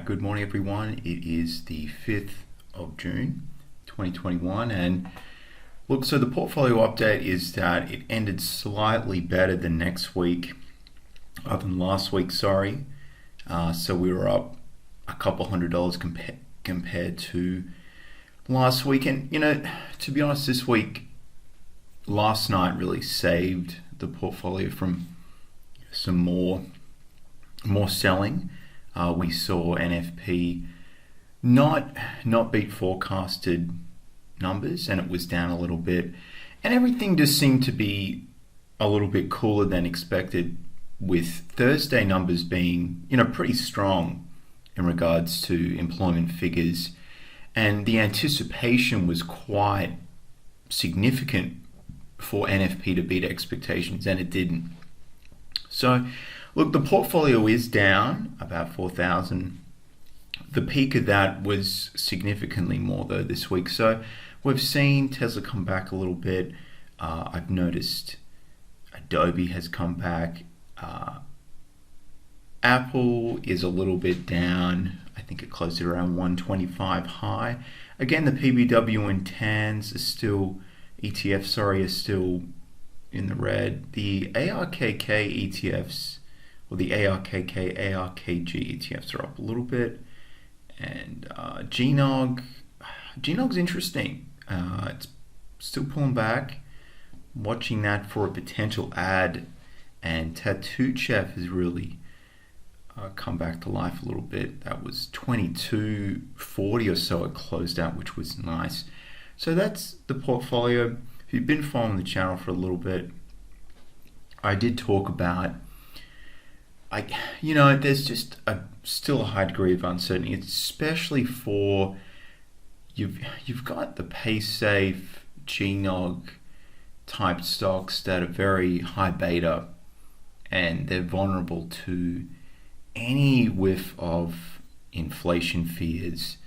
Good morning, everyone. It is the 5th of June 2021, and look, so the portfolio update is that it ended slightly better than last week, sorry. So we were up a couple $100 compared to last week, and to be honest, this week, last night really saved the portfolio from some more selling. We saw NFP not beat forecasted numbers, and it was down a little bit, and everything just seemed to be a little bit cooler than expected, with Thursday numbers being pretty strong in regards to employment figures, and the anticipation was quite significant for NFP to beat expectations, and it didn't. So look, the portfolio is down about 4,000. The peak of that was significantly more though this week. So we've seen Tesla come back a little bit. I've noticed Adobe has come back. Apple is a little bit down. I think it closed at around 125 high. Again, the PBW and TANs are still, ETFs, are still in the red. The ARKK ETFs, or the ARKK ARKG ETFs, are up a little bit, and GNOG's interesting. It's still pulling back. Watching that for a potential add, and Tattoo Chef has really come back to life a little bit. That was 22.40 or so it closed out, which was nice. So that's the portfolio. If you've been following the channel for a little bit, I did talk about, there's just still a high degree of uncertainty, especially for you've got the PaySafe, GNOG type stocks that are very high beta, and they're vulnerable to any whiff of inflation fears.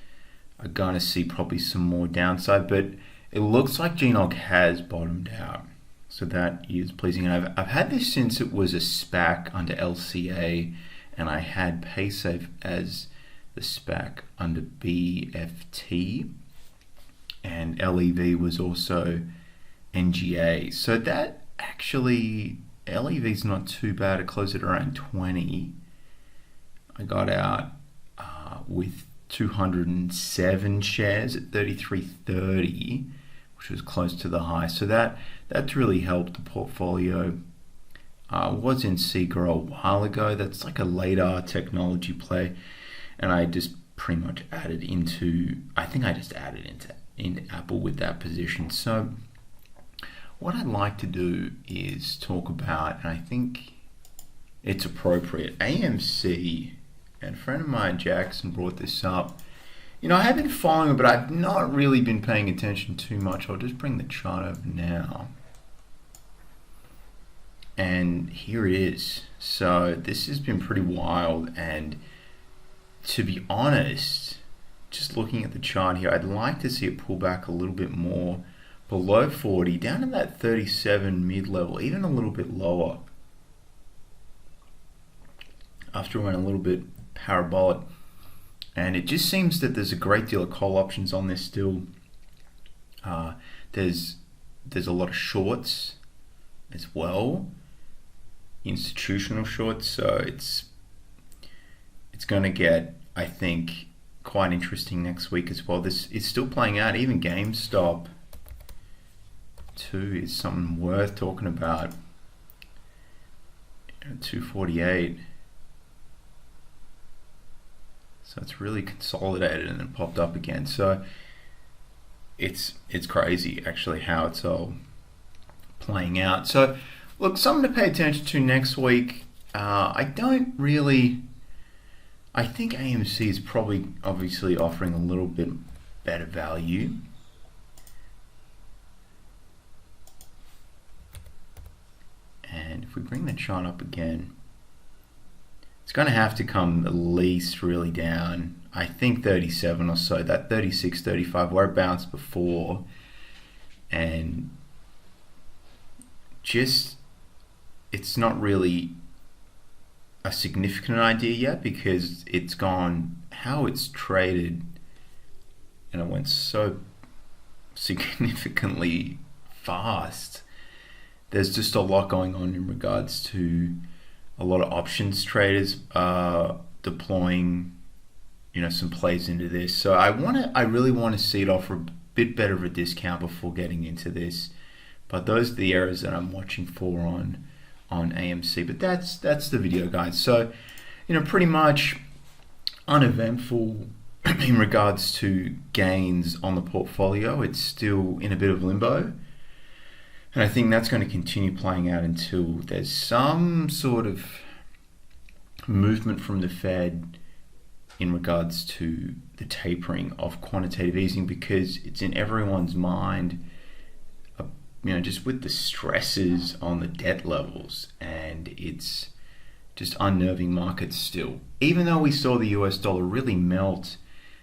Are going to see probably some more downside, but it looks like GNOG has bottomed out, so that is pleasing. And I've had this since it was a SPAC under LCA, and I had PaySafe as the SPAC under BFT, and LEV was also NGA. So that actually, LEV's not too bad. It closed at around 20. I got out with 207 shares at 33.30, which was close to the high. So that's really helped the portfolio. Was in Seeker a while ago. That's like a LiDAR technology play, and I just pretty much added into. I think I just added into Apple with that position. So what I'd like to do is talk about, and I think it's appropriate, AMC. And a friend of mine, Jackson, brought this up. I have been following it, but I've not really been paying attention too much. I'll just bring the chart over now. And here it is. So this has been pretty wild. And to be honest, just looking at the chart here, I'd like to see it pull back a little bit more below 40, down to that 37 mid-level, even a little bit lower. After it went a little bit parabolic, and it just seems that there's a great deal of call options on this still. There's a lot of shorts as well, institutional shorts, so it's going to get, I think, quite interesting next week as well. This is still playing out. Even GameStop too is something worth talking about. 248. So it's really consolidated and then popped up again. So it's crazy actually how it's all playing out. So look, something to pay attention to next week. I think AMC is probably obviously offering a little bit better value. And if we bring the chart up again, it's going to have to come at least really down, I think 37 or so, that 36, 35 where it bounced before, and just, it's not really a significant idea yet, because it's gone, how it's traded, and it went so significantly fast. There's just a lot going on in regards to a lot of options traders deploying, some plays into this. So I really want to see it offer a bit better of a discount before getting into this. But those are the areas that I'm watching for on AMC. But that's the video, guys. So, pretty much uneventful in regards to gains on the portfolio. It's still in a bit of limbo. And I think that's going to continue playing out until there's some sort of movement from the Fed in regards to the tapering of quantitative easing, because it's in everyone's mind, just with the stresses on the debt levels, and it's just unnerving markets still. Even though we saw the US dollar really melt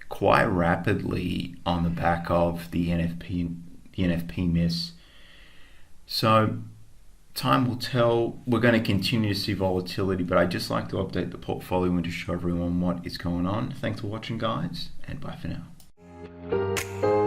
quite rapidly on the back of the NFP miss. So time will tell. We're going to continue to see volatility, but I just like to update the portfolio and to show everyone what is going on. Thanks for watching, guys, and bye for now.